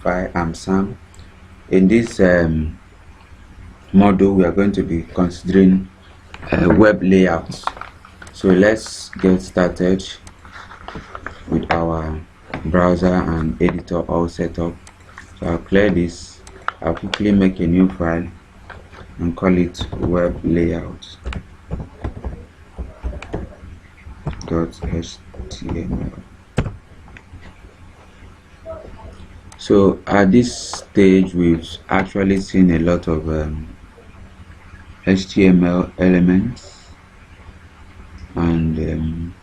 Technify. I'm Sam. In this module, we are going to be considering web layouts. So let's get started with our browser and editor all set up. So I'll clear this. I'll quickly make a new file and call it web layout.html. So at this stage, we've actually seen a lot of HTML elements, and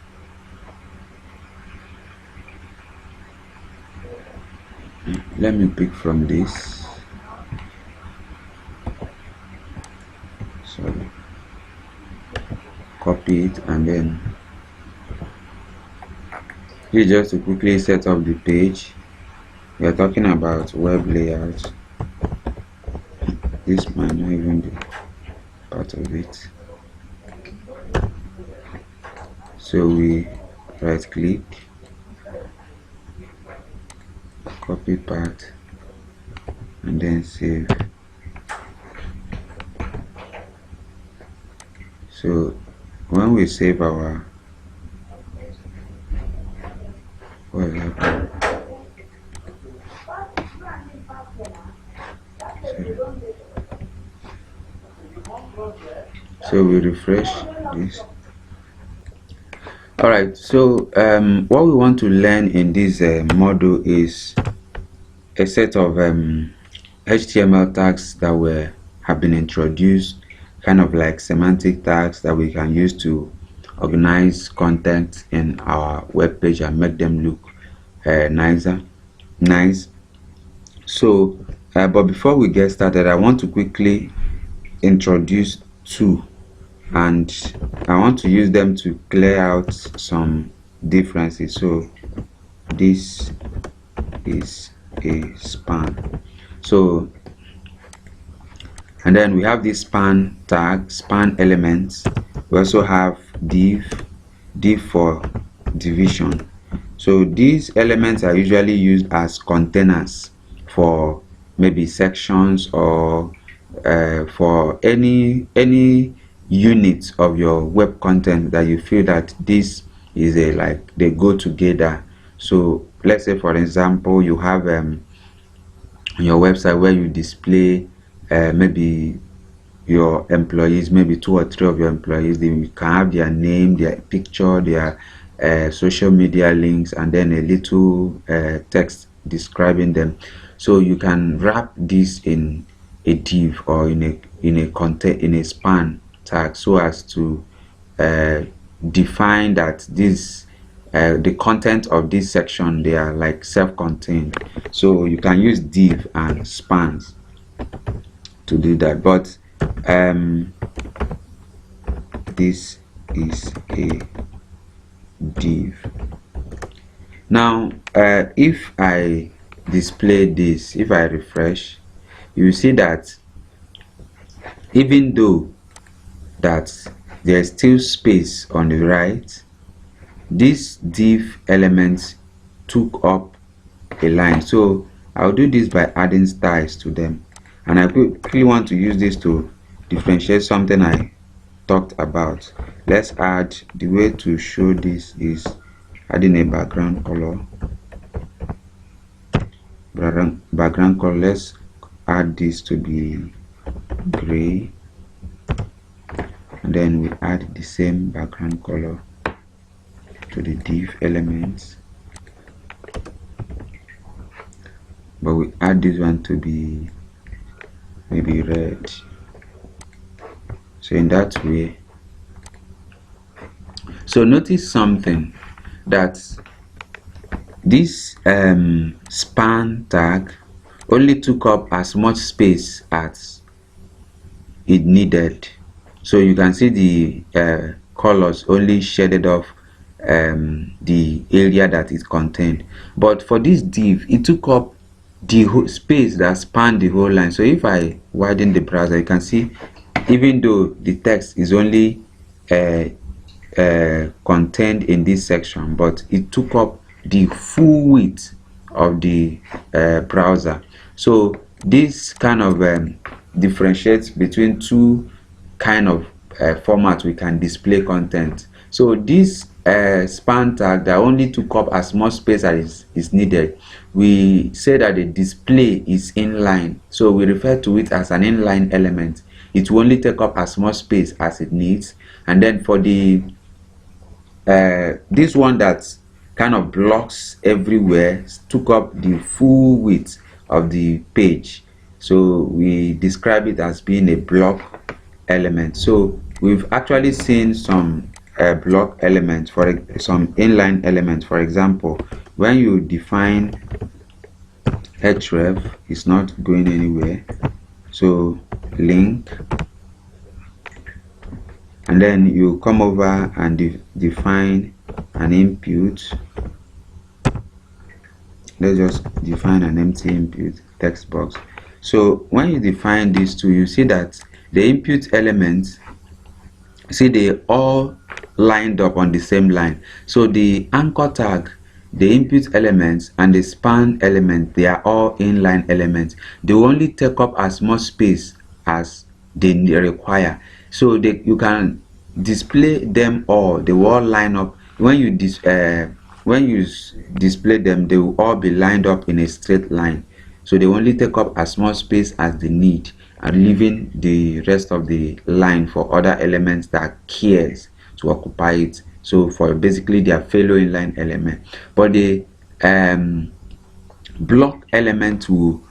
let me pick from this. Sorry, copy it, and then here just to quickly set up the page. We are talking about web layout. This might not even be part of it. So we right click, copy path, and then save. So when we save our, what happened? So we refresh this. All right, so what we want to learn in this module is a set of HTML tags that have been introduced, kind of like semantic tags that we can use to organize content in our web page and make them look nice. So but before we get started, I want to quickly introduce two, and I want to use them to clear out some differences. So this is a span. So, and then we have this span tag, span elements. We also have div for division. So these elements are usually used as containers for maybe sections or for any unit of your web content that you feel that this is they go together. So let's say, for example, you have your website where you display maybe your employees, maybe 2 or 3 of your employees. They can have their name, their picture, their social media links, and then a little text describing them. So you can wrap this in a div or in a span tag, so as to define that this the content of this section, they are like self-contained. So you can use div and spans to do that. But this is a div. Now if I display this, if I refresh, you see that even though that there's still space on the right, this div element took up a line. So I'll do this by adding styles to them, and I quickly want to use this to differentiate something I talked about. Let's add, the way to show this is adding a background color. Let's add this to be gray, and then we add the same background color to the div elements, but we add this one to be maybe red. So in that way, so notice something, that this span tag only took up as much space as it needed. So you can see the colors only shaded off the area that it contained, but for this div, it took up the whole space that spanned the whole line. So if I widen the browser, you can see even though the text is only contained in this section, but it took up the full width of the browser. So this kind of differentiates between two kind of format we can display content. So this span tag that only took up as much space as is needed, we say that the display is inline, so we refer to it as an inline element. It will only take up as much space as it needs. And then for the this one that kind of blocks everywhere took up the full width of the page, so we describe it as being a block element. So we've actually seen some block elements, for some inline elements. For example, when you define href, it's not going anywhere, so link, and then you come over and define an input. Let's just define an empty input text box. So when you define these two, you see that the input elements, see, they all lined up on the same line. So the anchor tag, the input elements, and the span element, they are all inline elements. They only take up as much space as they require. So you can display them all. They will all line up. When you display them, they will all be lined up in a straight line. So they only take up as much space as they need, and leaving the rest of the line for other elements that cares to occupy it. So for basically their fellow inline element. But the block element will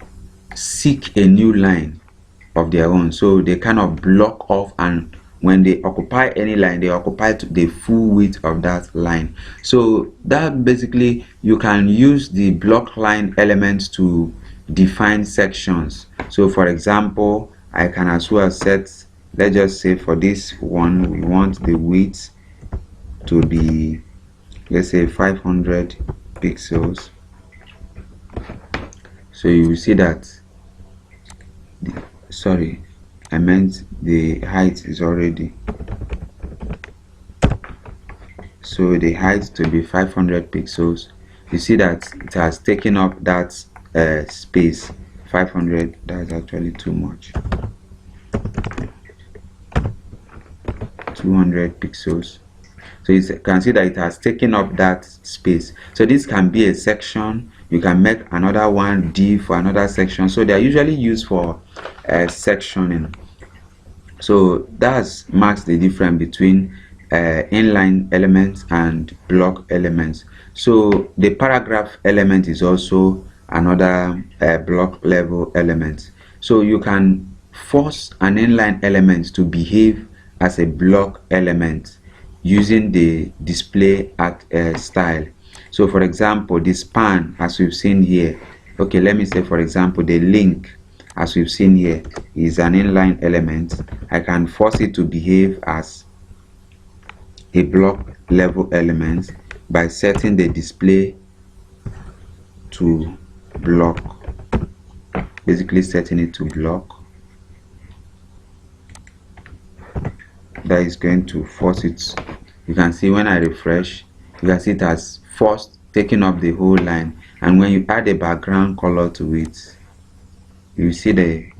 seek a new line of their own, so they kind of block off, and when they occupy any line, they occupy the full width of that line. So that basically, you can use the block line elements to define sections. So for example, I can as well set, let's just say for this one, we want the width to be, let's say 500 pixels. So you will see that sorry, I meant the height is already, so the height to be 500 pixels. You see that it has taken up that space. 500, that's actually too much. 200 pixels. So you can see that it has taken up that space. So this can be a section. You can make another one div for another section. So they are usually used for sectioning. So that marks the difference between inline elements and block elements. So the paragraph element is also another block level element. So you can force an inline element to behave as a block element using the display style. So for example, the span, as we've seen here, okay, let me say for example the link, as we've seen here, is an inline element. I can force it to behave as a block level element by setting the display to block, basically setting it to block. That is going to force it. You can see when I refresh, you can see it has forced, taking up the whole line. And when you add a background color to it, you see the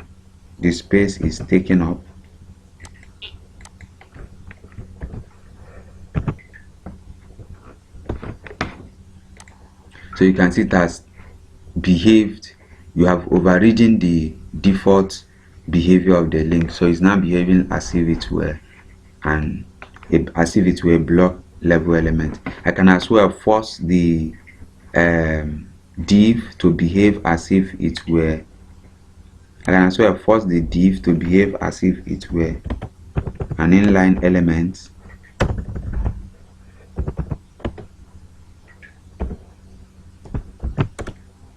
space is taken up. So you can see it has behaved. You have overridden the default behavior of the link, so it's now behaving as if it were a block level element. I can as well force the div to behave as if it were. I can as well force the div to behave as if it were an inline element.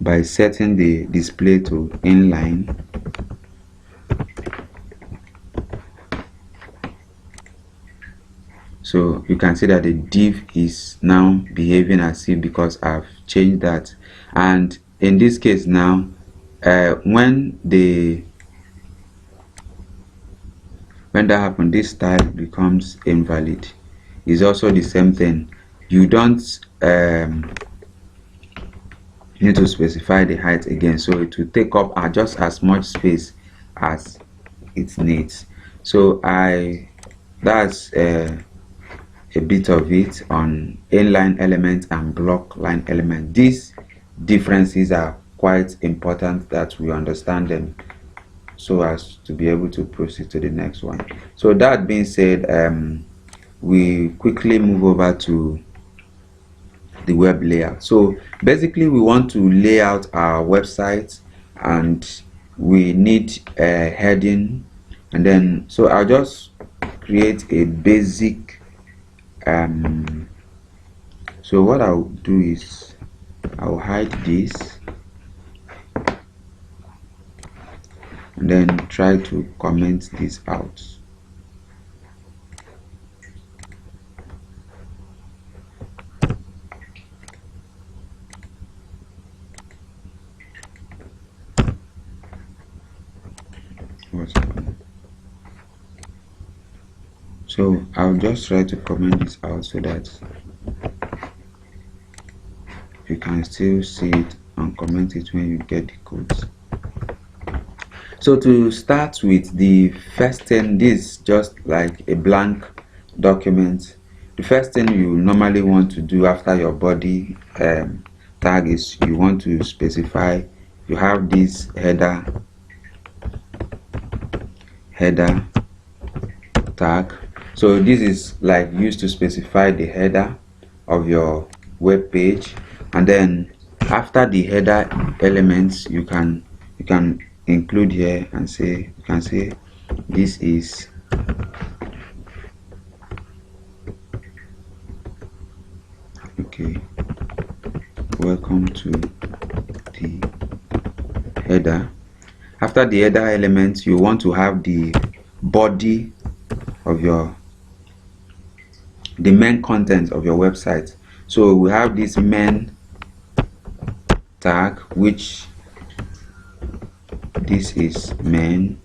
By setting the display to inline. So you can see that the div is now behaving as if, because I've changed that. And in this case now, when that happens, this style becomes invalid. It's also the same thing. You don't you need to specify the height again, so it will take up just as much space as it needs. So that's a bit of it on inline element and block line element. These differences are quite important that we understand them so as to be able to proceed to the next one. So that being said, we quickly move over to the web layout. So basically we want to lay out our website and we need a heading, and then so I'll just create a basic so what I'll do is I'll hide this and then try to comment this out. So I'll just try to comment this out so that you can still see it and comment it when you get the codes. So to start with, the first thing, this is just like a blank document. The first thing you normally want to do after your body tag is you want to specify, you have this header tag. So this is like used to specify the header of your web page, and then after the header elements you can include here and say, you can say this is okay, welcome to the header. After the header elements, you want to have the body of the main content of your website. So we have this main tag, which this is main,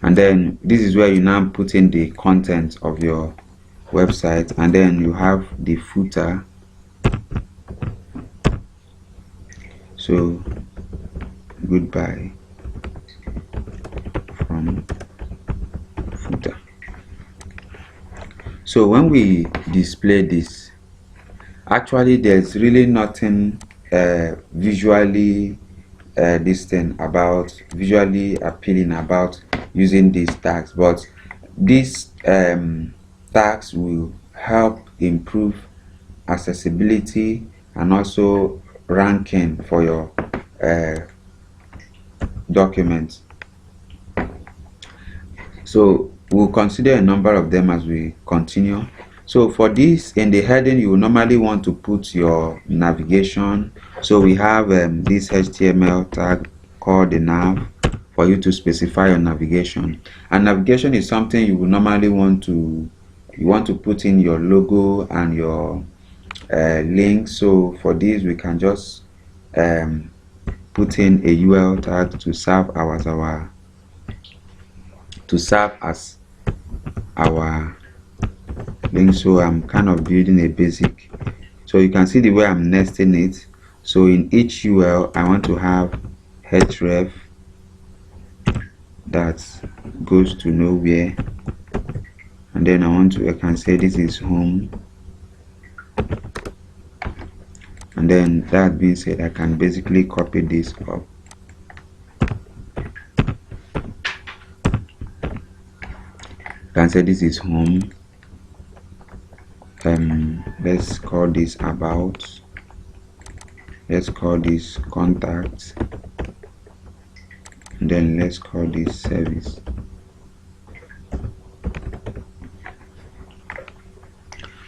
and then this is where you now put in the content of your website, and then you have the footer. So goodbye from footer. So when we display this, actually there's really nothing visually visually appealing about using these tags, but these tags will help improve accessibility and also ranking for your documents. So we'll consider a number of them as we continue. So for this, in the heading, you will normally want to put your navigation. So we have this HTML tag called the nav for you to specify your navigation. And navigation is something you will normally want to put in your logo and your link. So for this, we can just put in a URL tag to serve as our link. So I'm kind of building a basic, so you can see the way I'm nesting it. So in each URL I want to have href that goes to nowhere, and then I can say this is home, and then that being said, I can basically copy this up. I can say this is home. Let's call this about, let's call this contact, and then let's call this service.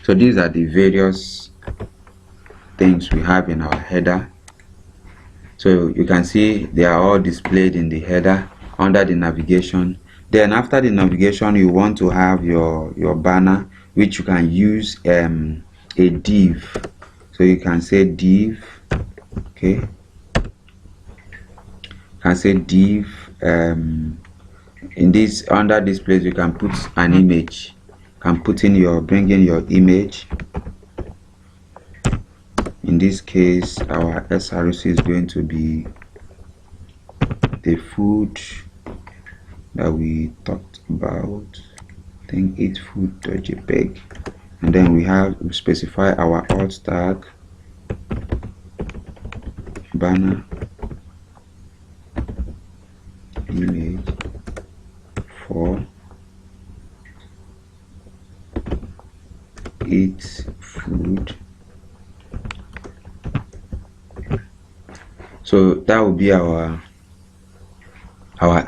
So these are the various things we have in our header. So you can see they are all displayed in the header under the navigation. Then after the navigation, you want to have your banner, which you can use a div. So you can say div, okay, you can say div. In this, under this place, you can put an image. You can put in bring in your image in this case our src is going to be the food that we talked about. I think eatfood.jpg, and then we specify our alt tag, banner, image for eat food. So that will be our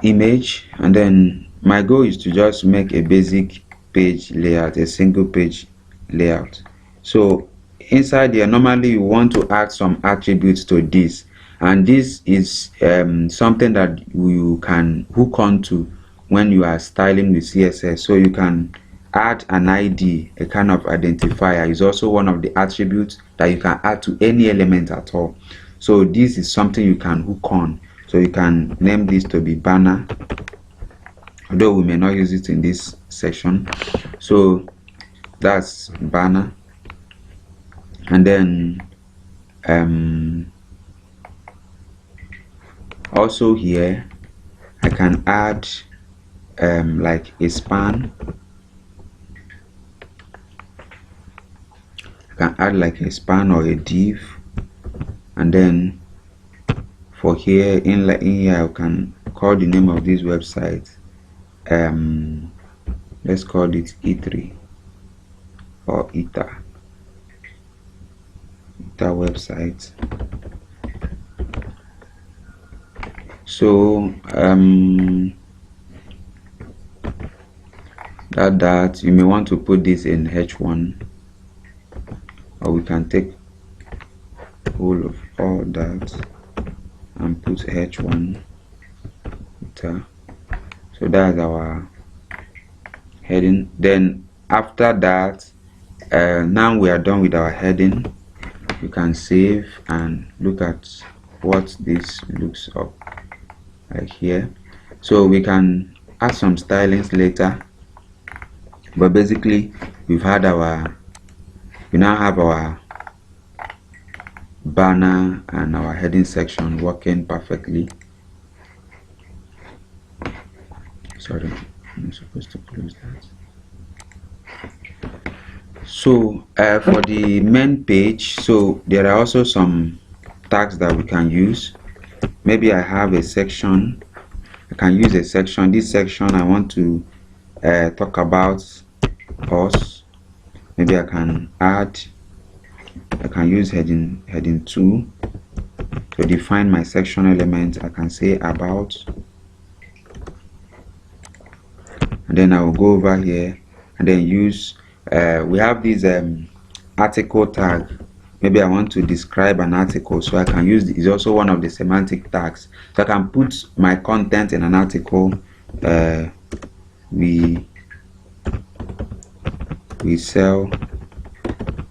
image, and then my goal is to just make a basic page layout, a single page layout. So inside here, normally you want to add some attributes to this, and this is something that you can hook onto when you are styling with CSS. So you can add an ID, a kind of identifier is also one of the attributes that you can add to any element at all. So this is something you can hook on. So you can name this to be banner, although we may not use it in this section. So that's banner, and then also here I can add like a span. I can add like a span or a div, and then for here in here I can call the name of this website, let's call it E3 or ETA website. So that you may want to put this in H1, or we can take all of all that and put H1 ETA. So that's our heading. Then after that, now we are done with our heading. You can save and look at what this looks up like here. So we can add some stylings later, but basically we now have our banner and our heading section working perfectly. Sorry, I'm supposed to close that. So for the main page, so there are also some tags that we can use. Maybe I have a section, I can use a section. This section I want to talk about us. Maybe I can use heading 2 to define my section element. I can say about, and then I will go over here and then use we have this article tag. Maybe I want to describe an article, so I can use it's also one of the semantic tags. So I can put my content in an article. We sell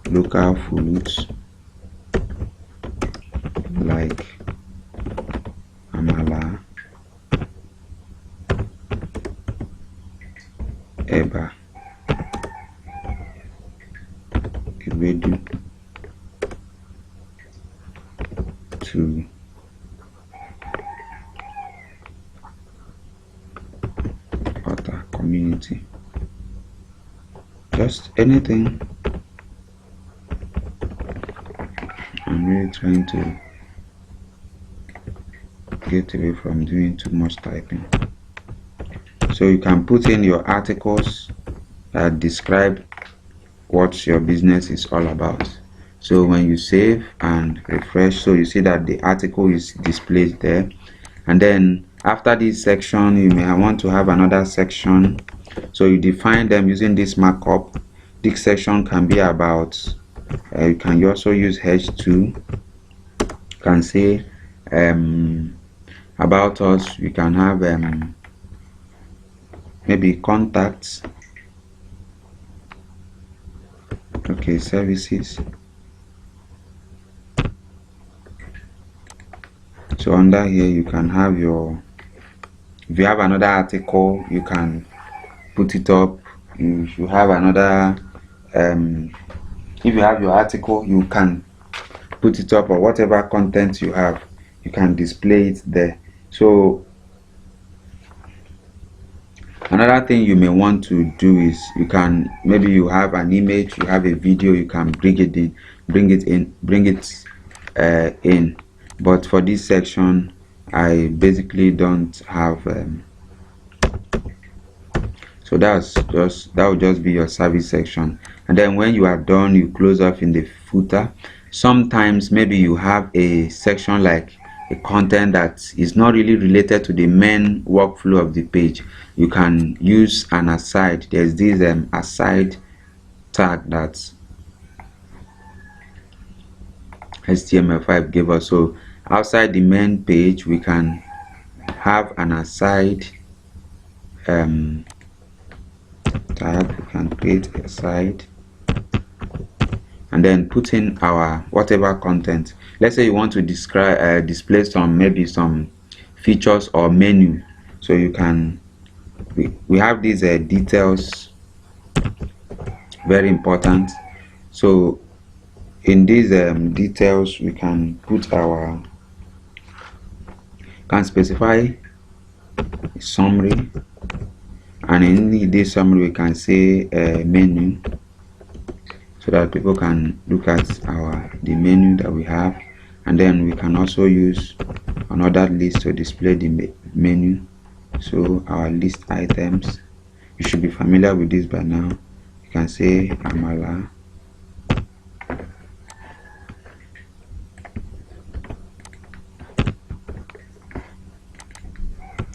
local foods like amala, eba, ewedu to other community. Just anything. I'm really trying to get away from doing too much typing. So you can put in your articles that describe what your business is all about. So when you save and refresh, so you see that the article is displayed there. And then after this section, you may want to have another section. So you define them using this markup. This section can be about, you can also use H2. You can say about us. You can have maybe contacts. Okay, services. So under here you can have your, if you have another article, you can put it up. If you have another if you have your article, you can put it up, or whatever content you have, you can display it there. So another thing you may want to do is, you can, maybe you have an image, you have a video, you can bring it in. But for this section, I basically don't have so that will just be your service section. And then when you are done, you close off in the footer. Sometimes maybe you have a section like a content that is not really related to the main workflow of the page. You can use an aside. There's this aside tag that HTML5 gave us. So outside the main page, we can have an aside tag. We can create a side and then put in our whatever content. Let's say you want to describe display maybe some features or menu. So you can, we have these details, very important. So in these details, we can put can specify a summary, and in this summary we can say menu, so that people can look at the menu that we have. And then we can also use another list to display the menu. So our list items, you should be familiar with this by now. You can say amala,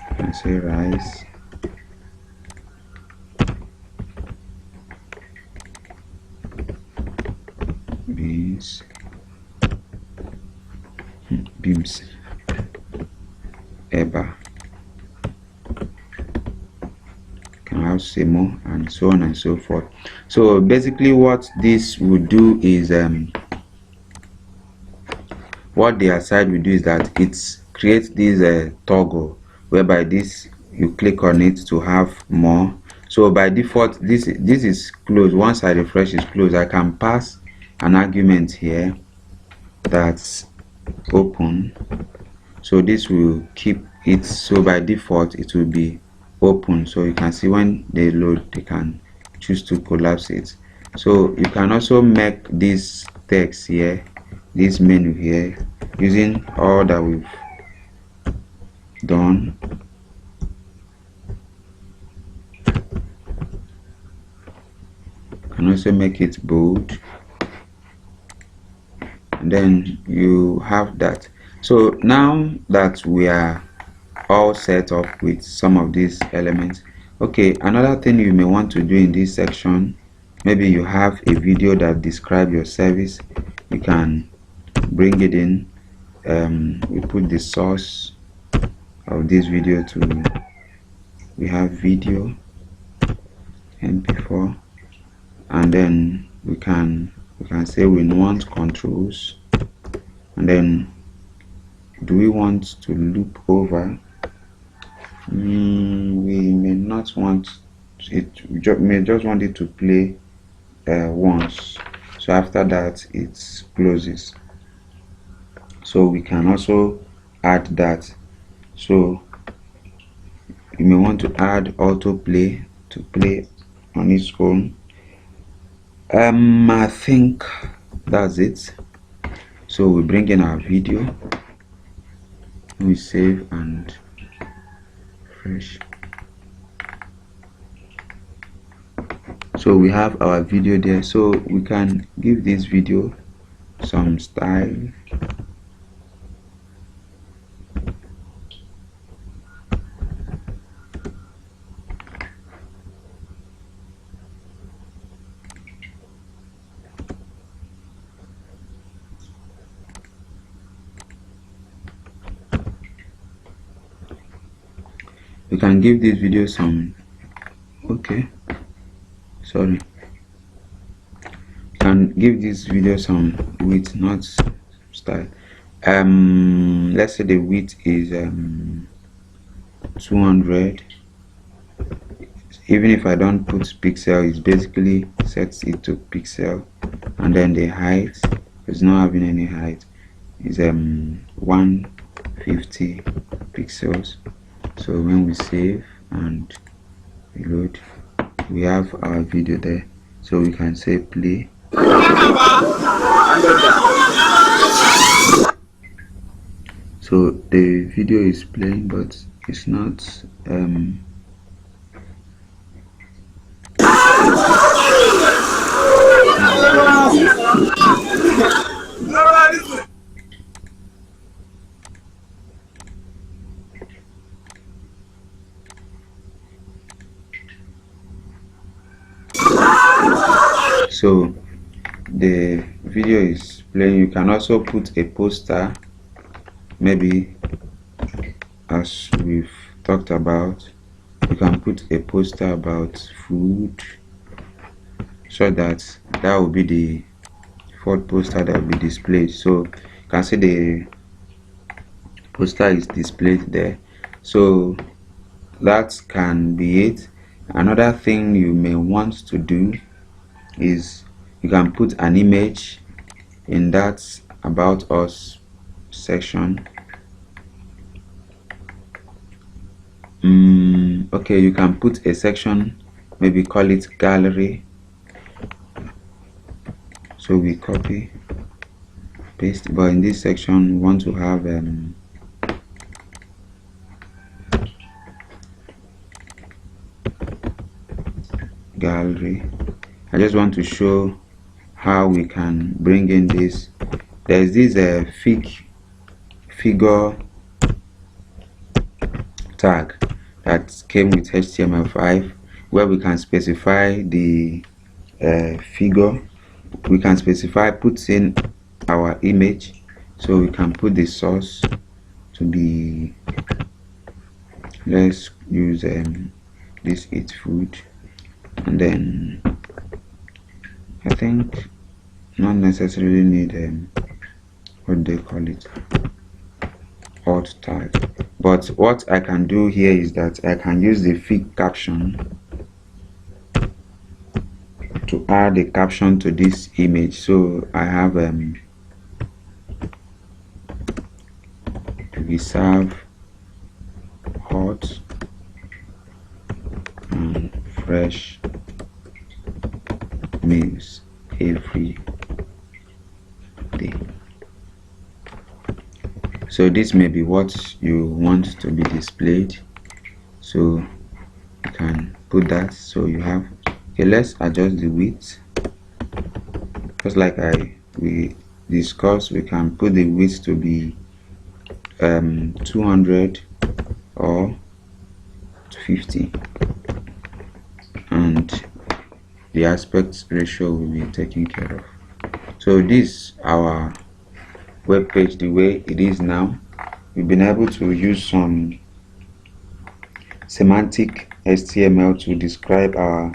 you can say rice, beans, beams, eba, can have semo, and so on and so forth. So basically what this would do is what the aside will do is that it creates this toggle, whereby this, you click on it to have more. So by default, this is closed. Once I refresh, it's closed. I can pass an argument here that's open, so this will keep it, so by default it will be open. So you can see when they load, they can choose to collapse it. So you can also make this text here, this menu here, using all that we've done. You can also make it bold, and then you have that. So now that we are all set up with some of these elements, okay, another thing you may want to do in this section, maybe you have a video that describes your service, you can bring it in. We put the source of this video to, we have video mp4, and then we can say we want controls, and then do we want to loop over? We may not want it, we may just want it to play once, so after that it closes. So we can also add that. So you may want to add autoplay to play on its own. I think that's it. So we bring in our video, we save and refresh. So we have our video there. So we can give this video some style. You can give this video some, okay, sorry, you can give this video some width, not style. Let's say the width is 200. Even if I don't put pixel, it basically sets it to pixel. And then the height, it's not having any height. It's 150 pixels. So when we save and reload, we have our video there. So we can say play. So the video is playing, but it's not so the video is playing. You can also put a poster, maybe as we've talked about. You can put a poster about food, so that will be the fourth poster that will be displayed. So you can see the poster is displayed there. So that can be it. Another thing you may want to do is you can put an image in that about us section. Okay, you can put a section, maybe call it gallery. So we copy, paste, but in this section we want to have gallery. I just want to show how we can bring in this. There's this figure tag that came with HTML5, where we can specify the figure. We can specify, put in our image. So we can put the source to be, let's use this eat food, and then I think not necessarily need what they call it, alt tag. But what I can do here is that I can use the fig caption to add a caption to this image. So I have we serve hot and fresh meals every day. So this may be what you want to be displayed, so you can put that. So you have, okay, let's adjust the width. Just like we discussed, we can put the width to be 200 or 50, and the aspect ratio will be taken care of. So this our web page the way it is now. We've been able to use some semantic HTML to describe our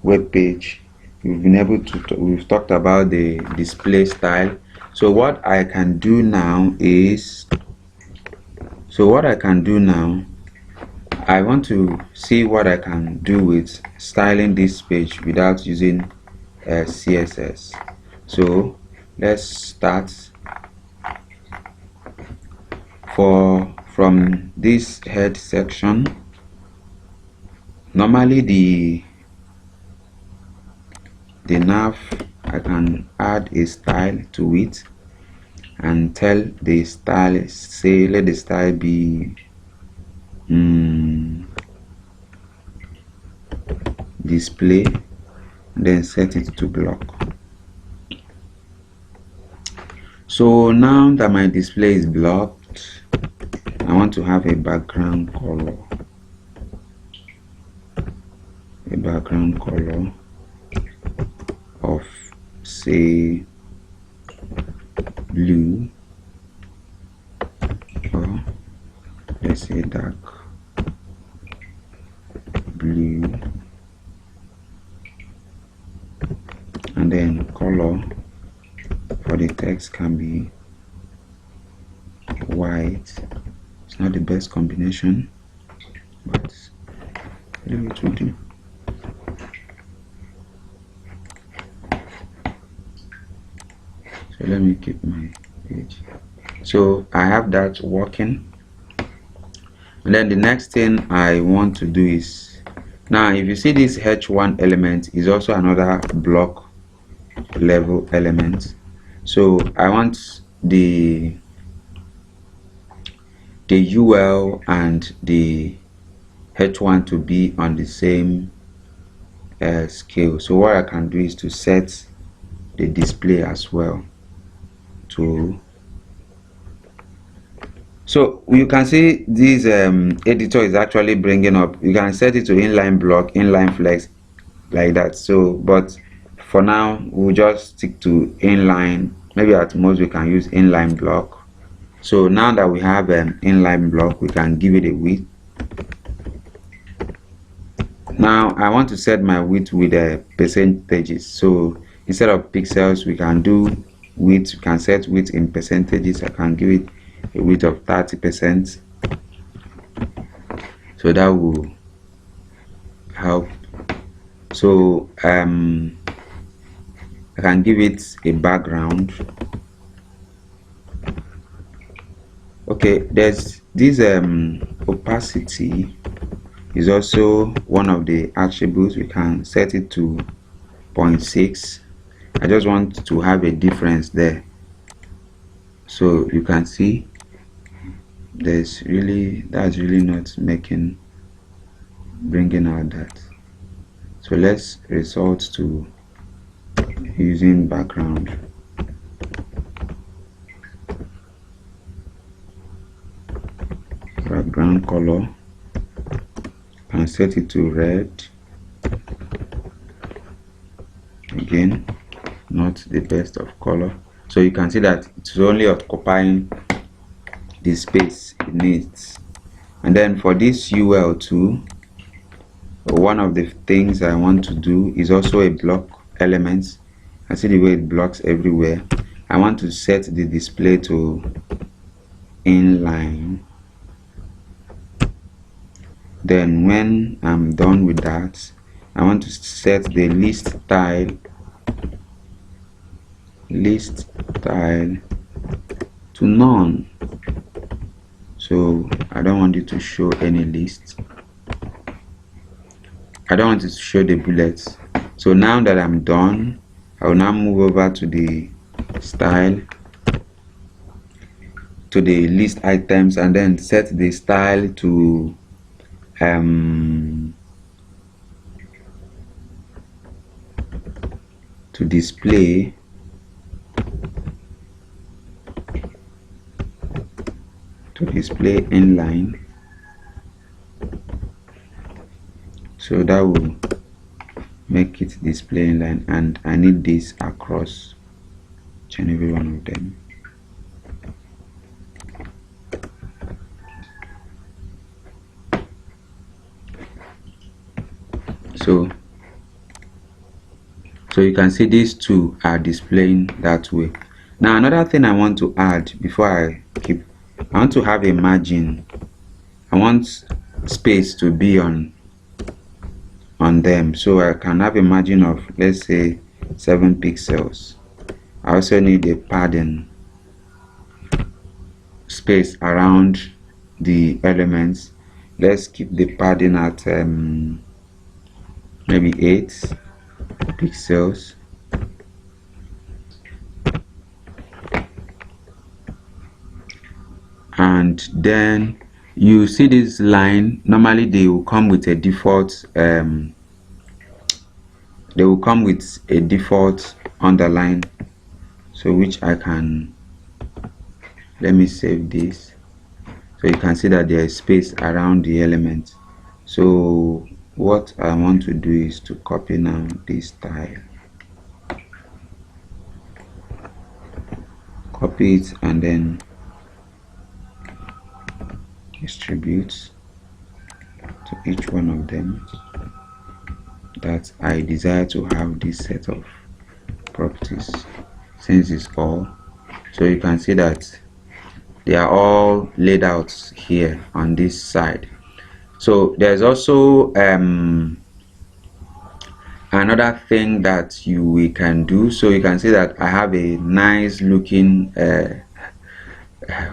web page. We've been able to we've talked about the display style. So what I can do now is, I want to see what I can do with styling this page without using CSS. So let's start. From this head section, normally the nav, I can add a style to it and tell the style, say let the style be display, then set it to block. So now that my display is blocked, I want to have a background color. Of, say, blue, or let's say dark blue, and then color for the text can be white. It's not the best combination, but it will do. So let me keep my page. So I have that working, and then the next thing I want to do is, now if you see this h1 element is also another block level element, so I want the UL and the h1 to be on the same scale. So what I can do is to set the display as well to, so you can see this editor is actually bringing up, you can set it to inline block, inline flex, like that. So but for now we'll just stick to inline. Maybe at most we can use inline block. So now that we have an inline block, we can give it a width. Now I want to set my width with percentages. So instead of pixels, we can do width. We can set width in percentages. I can give it a width of 30%. So that will help. So I can give it a background. Okay, there's this opacity is also one of the attributes. We can set it to 0.6. I just want to have a difference there. So you can see that's really not bringing out that. So let's resort to using background. Background color, and set it to red. Again, not the best of color. So you can see that it's only occupying the space it needs. And then for this UL too, one of the things I want to do is also a block element. I see the way it blocks everywhere. I want to set the display to inline. Then when I'm done with that, I want to set the list style to none. So I don't want it to show any list. I don't want it to show the bullets. So now that I'm done, I will now move over to the style, to the list items, and then set the style to display inline. So that will make it display inline, and I need this across each and every one of them. So you can see these two are displaying that way. Now another thing I want to add before I want to have a margin. I want space to be on them, so I can have a margin of, let's say, 7 pixels. I also need a padding space around the elements. Let's keep the padding at maybe 8 pixels. And then you see this line, normally they will come with a default underline, so which I can, let me save this. So you can see that there is space around the element. So what I want to do is to copy now this style, copy it, and then distribute to each one of them that I desire to have this set of properties, since it's all. So you can see that they are all laid out here on this side. So there's also another thing that we can do, so you can see that I have a nice looking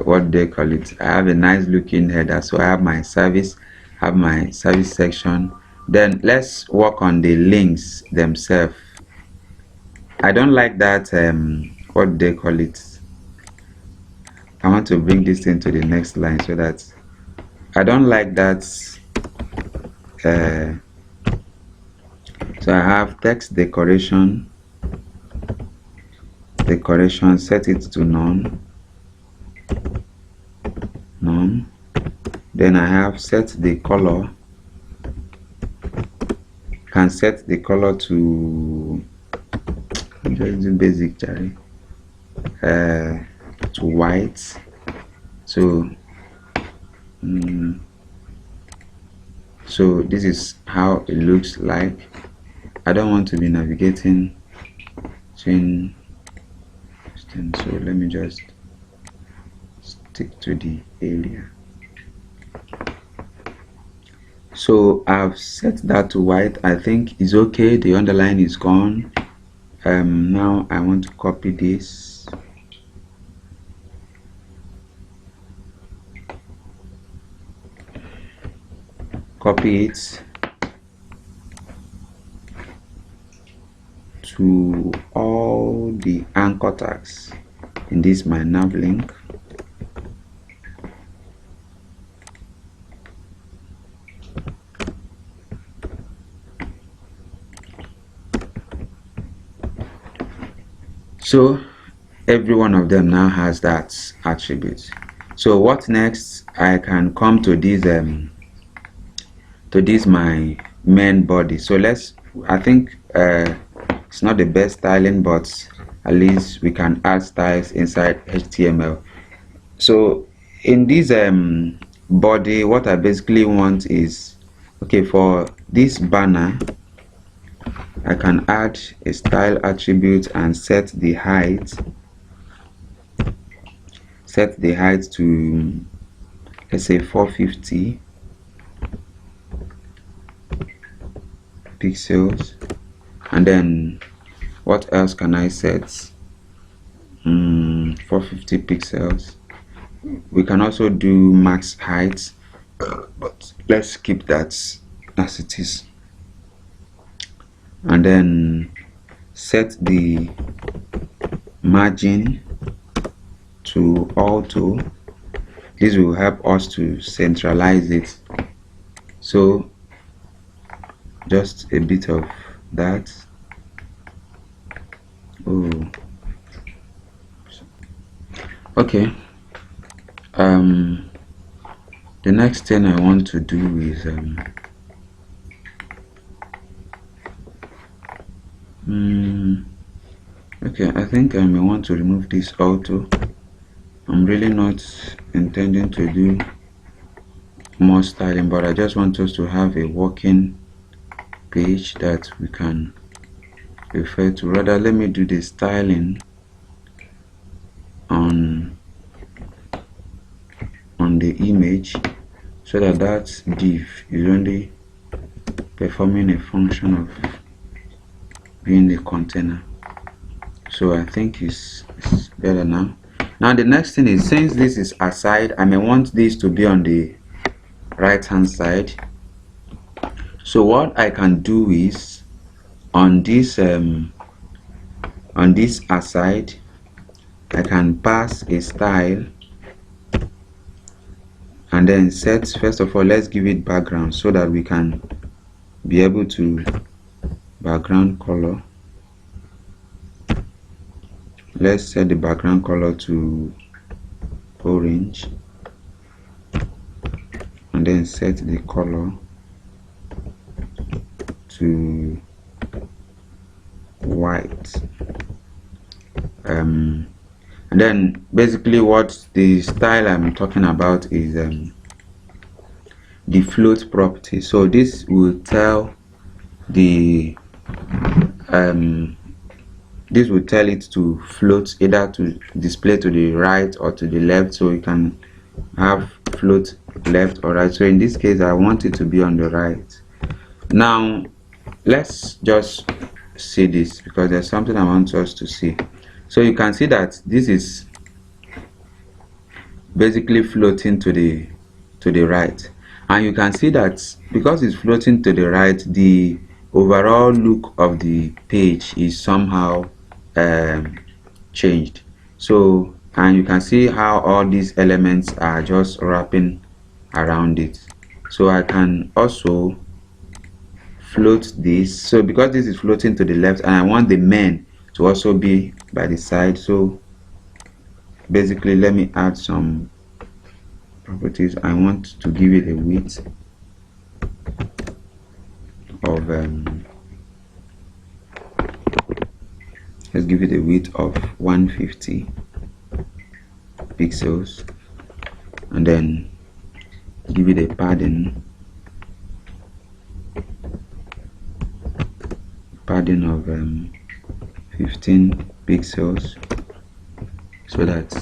what they call it, I have a nice looking header. So I have my service, section. Then let's work on the links themselves. I don't like that what they call it. I want to bring this into the next line so that I don't like that. So I have text decoration, set it to none. Then I have set the color, can set the color to, just do basic, Jerry, to white. So so this is how it looks like. I don't want to be navigating between, so let me just stick to the area. So I've set that to white. I think it's okay. The underline is gone. Now I want to copy this. Copy it to all the anchor tags in this my nav link. So every one of them now has that attribute. So what next? I can come to this my main body. So I think it's not the best styling, but at least we can add styles inside HTML. So in this body, what I basically want is, okay, for this banner I can add a style attribute and set the height to, let's say, 450 pixels. And then what else can I set? 450 pixels. We can also do max height, but let's keep that as it is. And then set the margin to auto. This will help us to centralize it. So just a bit of that. Oh, okay. The next thing I want to do is okay, I think I may want to remove this auto. I'm really not intending to do more styling, but I just want us to have a working page that we can refer to. Rather, let me do the styling on the image, so that div is only performing a function of being the container. So I think it's better now. Now the next thing is, since this is aside, I may want this to be on the right hand side. So what I can do is, on this aside, I can pass a style and then set, first of all, let's give it background so that we can be able to background color. Let's set the background color to orange and then set the color to white. And then basically what the style I'm talking about is the float property. So this will tell the this will tell it to float, either to display to the right or to the left. So you can have float left or right. So in this case I want it to be on the right. Now let's just see this because there's something I want us to see. So you can see that this is basically floating to the right, and you can see that because it's floating to the right, the overall look of the page is somehow changed. So, and you can see how all these elements are just wrapping around it. So I can also float this. So because this is floating to the left and I want the men to also be by the side, so basically let me add some properties. I want to give it a width of let's give it a width of 150 pixels, and then give it a padding of 15 pixels so that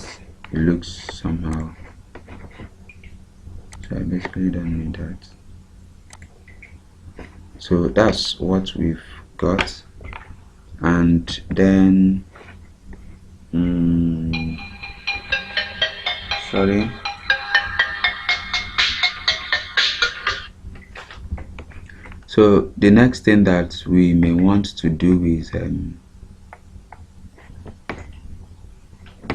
it looks somehow. So I basically don't need that. So that's what we've got. And then sorry, so the next thing that we may want to do is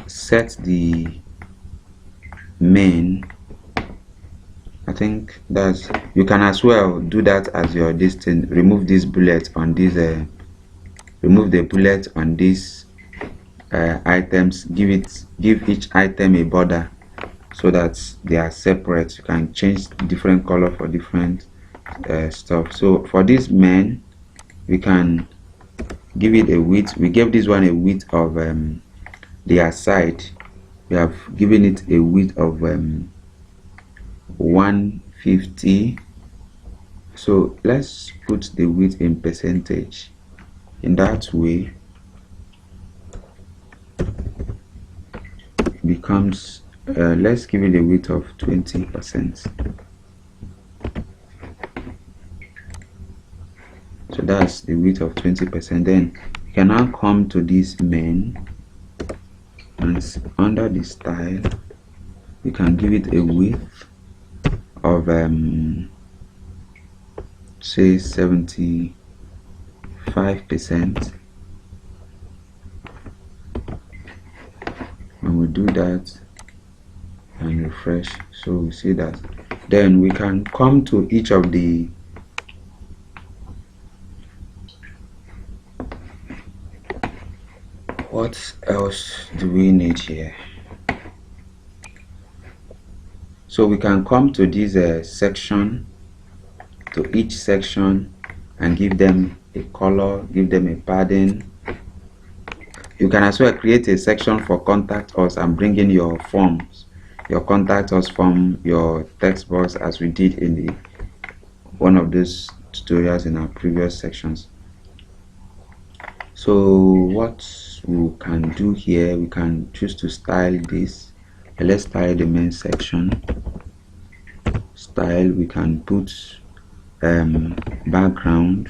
set the main. I think that's, you can as well do that as your distance. Remove this bullet on this remove the bullet on these items. Give each item a border so that they are separate. You can change different color for different stuff. So for this men, we can give it a width. We gave this one a width of their side. We have given it a width of 150. So let's put the width in percentage. In that way becomes let's give it a width of 20%. So that's the width of 20%. Then you can now come to this main, and under the style you can give it a width of say 75%. When we do that and refresh, so we see that. Then we can come to each of the what else do we need here? So we can come to this section, to each section, and give them a color, give them a padding. You can as well create a section for contact us and bring in your forms, your contact us form, your text box, as we did in the one of those tutorials in our previous sections. So what we can do here, we can choose to style this. Let's style the main section. Style, we can put background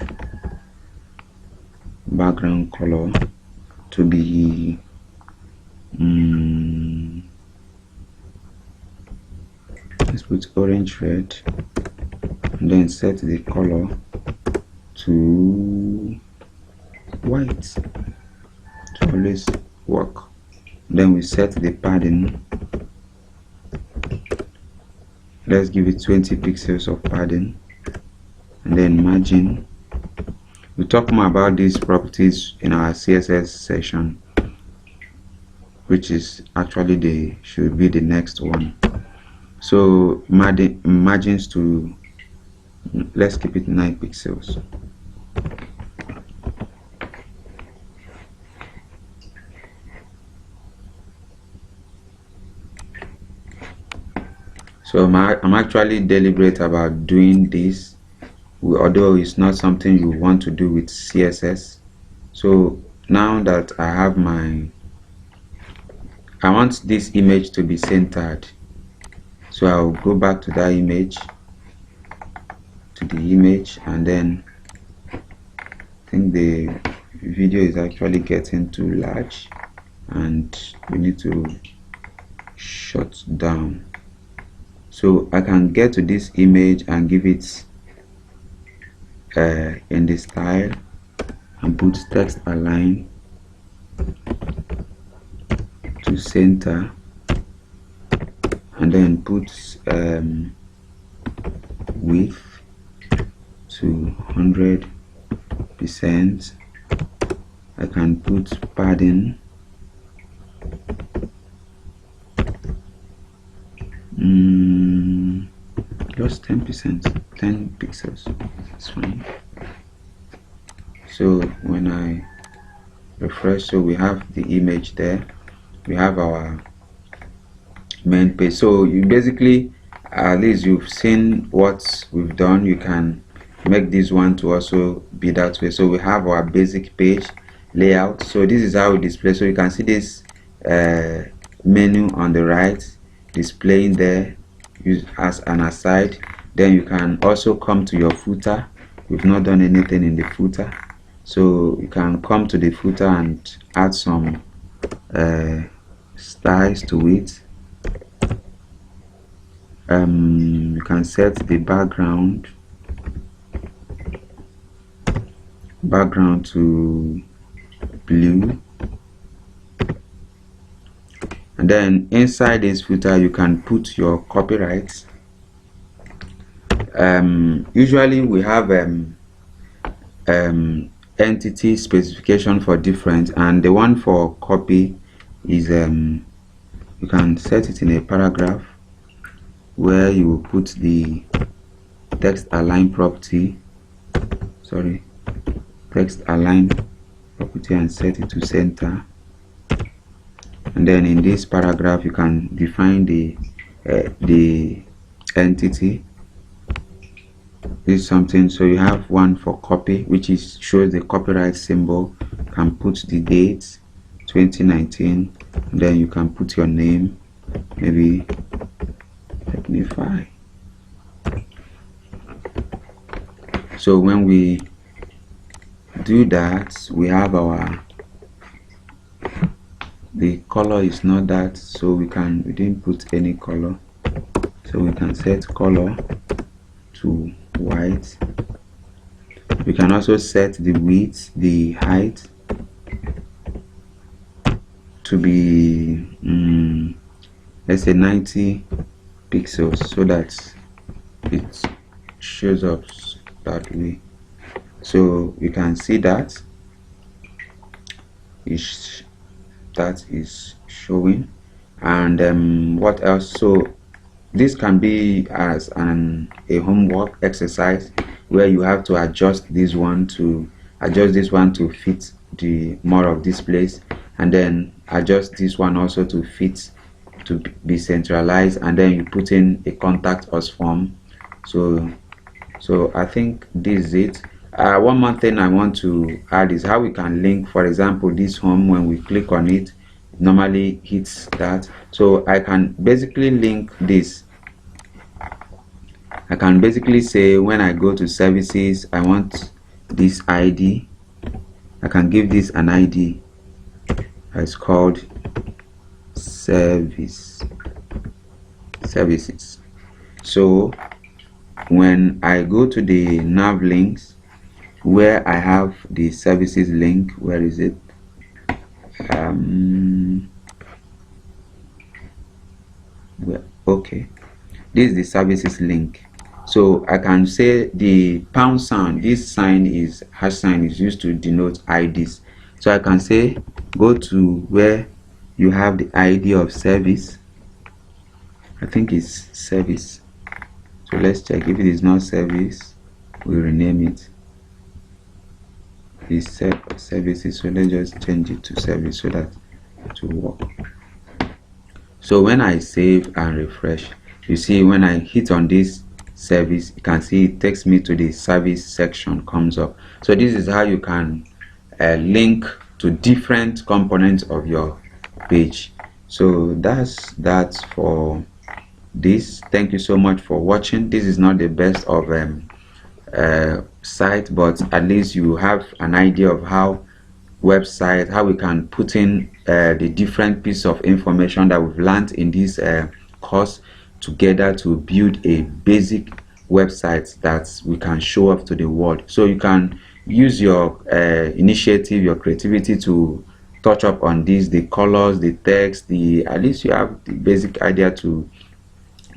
color to be let's put orange red, and then set the color to white to always work. Then we set the padding. Let's give it 20 pixels of padding, and then margin. We'll talk more about these properties in our CSS session, which is actually should be the next one. So margins to, let's keep it 9 pixels. So I'm actually deliberate about doing this, although it's not something you want to do with CSS. So now that I have I want this image to be centered, so I'll go back to that image, and then think the video is actually getting too large and we need to shut down. So I can get to this image and give it in the style and put text align to center, and then put width to 100%. I can put padding just 10%, 10 pixels, it's fine. So when I refresh, so we have the image there, we have our main page. So you basically, at least you've seen what we've done. You can make this one to also be that way. So we have our basic page layout. So this is how it displays. So you can see this menu on the right displaying there as an aside. Then you can also come to your footer. We've not done anything in the footer, so you can come to the footer and add some styles to it. You can set the background to blue, and then inside this footer you can put your copyrights. Usually we have entity specification for different, and the one for copy is you can set it in a paragraph where you will put the text align property, and set it to center. And then in this paragraph you can define the entity. This is something. So you have one for copy, which shows the copyright symbol. You can put the date 2019, and then you can put your name, maybe Technify. So when we do that, we have the color is not that, so we didn't put any color, so we can set color to white. We can also set the width, the height to be let's say 90 pixels, so that it shows up that way. So you can see that is showing. And what else? So this can be as a homework exercise where you have to adjust this one to fit the more of this place, and then adjust this one also to fit to be centralized, and then you put in a contact us form. So I think this is it. One more thing I want to add is how we can link. For example, this home, when we click on it, normally hits that. So I can basically link this. I can basically say when I go to services, I want this ID. I can give this an ID. It's called services. So when I go to the nav links where I have the services link, where is it? Okay, this is the services link. So I can say the pound sign, this sign is hash sign, is used to denote IDs. So I can say go to where you have the ID of service. I think it's service. So let's check. If it is not service, we rename it. It's services. So let's just change it to service so that it will work. So when I save and refresh, you see when I hit on this service, you can see it takes me to the service section, comes up. So this is how you can link to different components of your page. So that's that for this. Thank you so much for watching. This is not the best of site, but at least you have an idea of how how we can put in the different pieces of information that we've learned in this course together to build a basic website that we can show off to the world. So you can use your initiative, your creativity to touch up on this, the colors, the text, at least you have the basic idea to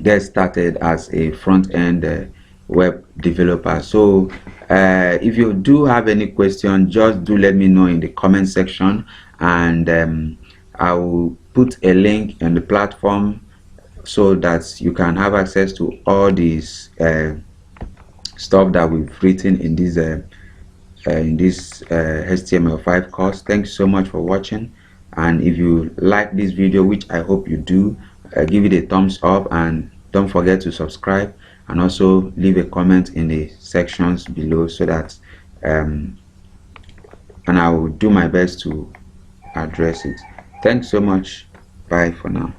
get started as a front-end web developer. So if you do have any question, just do let me know in the comment section, and I will put a link in the platform so that you can have access to all these stuff that we've written in this HTML5 course. Thanks so much for watching, and if you like this video, which I hope you do, give it a thumbs up, and don't forget to subscribe, and also leave a comment in the sections below so that and I will do my best to address it. Thanks so much. Bye for now.